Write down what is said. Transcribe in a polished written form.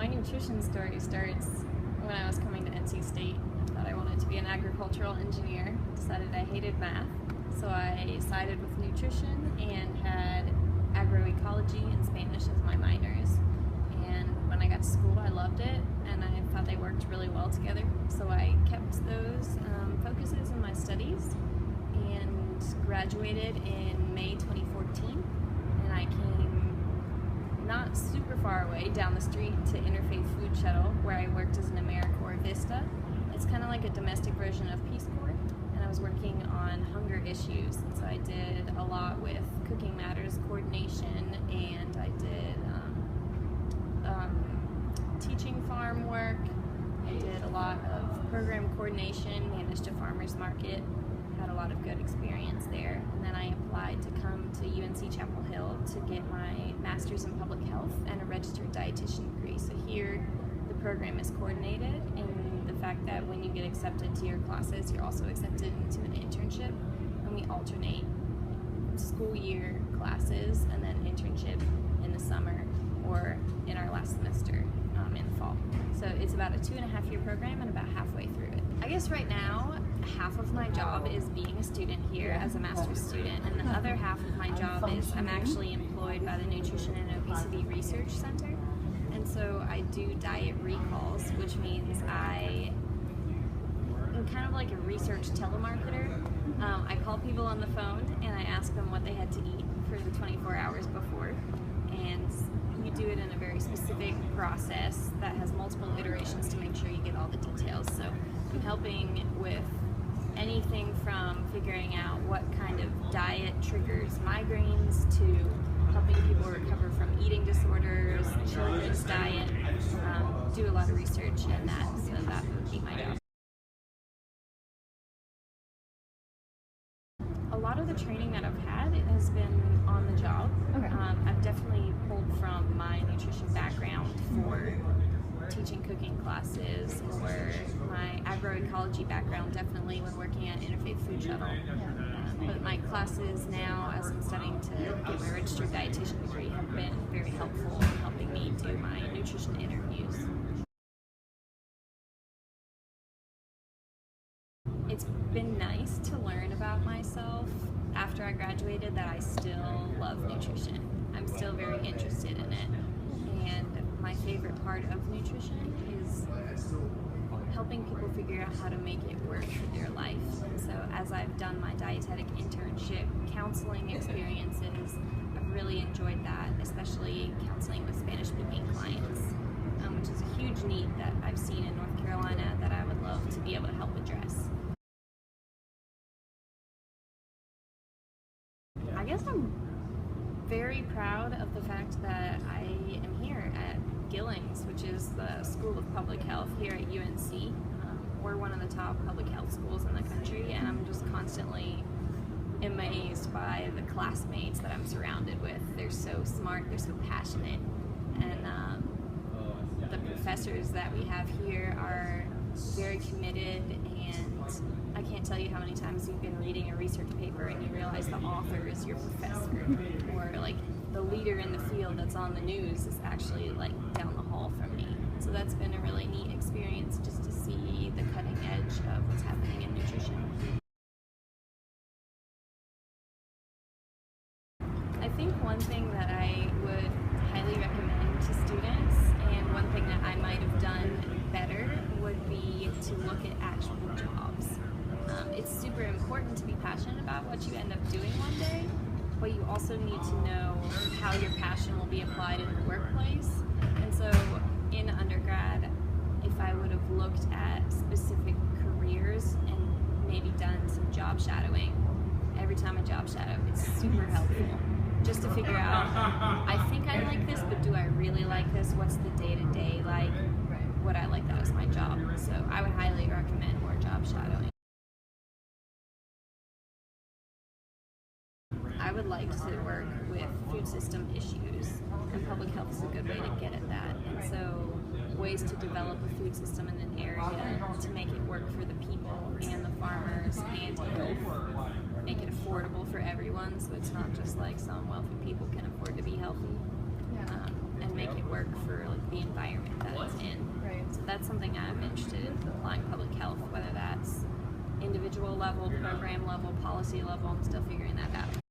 my nutrition story starts when I was coming to NC State. I thought I wanted to be an agricultural engineer, decided I hated math, so I sided with nutrition and had agroecology and Spanish as my minors. And when I got to school, I loved it, and I thought they worked really well together, so I kept those focuses in my studies and graduated in May 2014, and I came not super far away down the street to Interfaith Food Shuttle, where I worked as an AmeriCorps Vista. It's kind of like a domestic version of Peace Corps, and I was working on hunger issues. So I did a lot with cooking matters coordination, and I did teaching farm work. I did a lot of program coordination, managed a farmer's market, had a lot of good experience there. And then I applied to come to UNC Chapel Hill to get my master's in public health and a registered dietitian degree. So here the program is coordinated in the fact that when you get accepted to your classes, you're also accepted into an internship, and we alternate school year classes and then internship in the summer or in our last semester in the fall. So it's about a 2.5-year program and about halfway through it. I guess right now, half of my job is being a student here as a master's student, and the other half of my job is I'm actually employed by the Nutrition and Obesity Research Center. And so I do diet recalls, which means I'm kind of like a research telemarketer. I call people on the phone and I ask them what they had to eat for the 24 hours before. And you do it in a very specific process that has multiple iterations to make sure you get all the details. So I'm helping with anything from figuring out what kind of diet triggers migraines to helping people recover from eating disorders, children's diet, do a lot of research in that, so that would be my job. A lot of the training that I've had has been on the job. Okay. I've definitely pulled from my nutrition background for teaching cooking classes, or my agroecology background definitely when working at Interfaith Food Shuttle. But my classes now, as I'm studying to get my registered dietitian degree, have been very helpful in helping me do my nutrition interviews. It's been nice to learn about myself after I graduated that I still love nutrition. I'm still very interested in it. And my favorite part of nutrition is helping people figure out how to make it work for their life. And so as I've done my dietetic internship counseling experiences, I've really enjoyed that, especially counseling with Spanish-speaking clients, which is a huge need that I've seen in North Carolina that I would love to be able to help address. I guess I'm very proud of the fact that I am here at Gillings, which is the School of Public Health here at UNC. We're one of the top public health schools in the country, and I'm just constantly amazed by the classmates that I'm surrounded with. They're so smart, they're so passionate, and the professors that we have here are very committed, and I can't tell you how many times you've been reading a research paper and you realize the author is your professor, or like the leader in the field that's on the news is actually like down the hall from me. So that's been a really neat experience just to see the cutting edge of what's happening in nutrition. I think one thing that I would highly recommend to students, and one thing that I might have done better, would be to look at actual jobs. It's super important to be passionate about what you end up doing one day, but you also need to know how your passion will be applied in the workplace. And so in undergrad, if I would have looked at specific careers and maybe done some job shadowing, every time I job shadow, it's super helpful. Just to figure out, I think I like this, but do I really like this? What's the day-to-day like? Would I like that as my job? So I would highly recommend more job shadowing. I would like to work with food system issues, and public health is a good way to get at that. And so ways to develop a food system in an area to make it work for the people and the farmers, and to make it affordable for everyone, so it's not just like some wealthy people can afford to be healthy, and make it work for like the environment that that's something I'm interested in applying public health, whether that's individual level, program level, policy level. I'm still figuring that out.